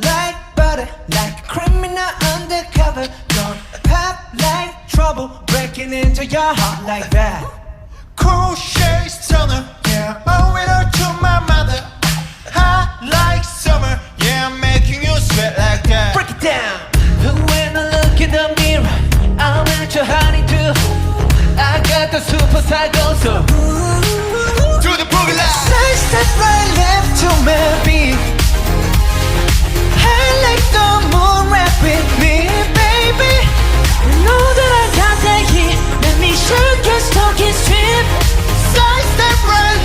like butter, like a criminal undercover. Don't pop like trouble, breaking into your heart like that. Cool shades stunner, yeah, owe it all to my mother. Hot like summer, yeah, I'm making you sweat like that. Break it down. But when I look in the mirror, I'm at your honey too. I got the super psycho so To the boogie line. side step right left to my beat. I like the moon rap with me, baby. You know that I got that heat. Let me show you talking strip. Side step right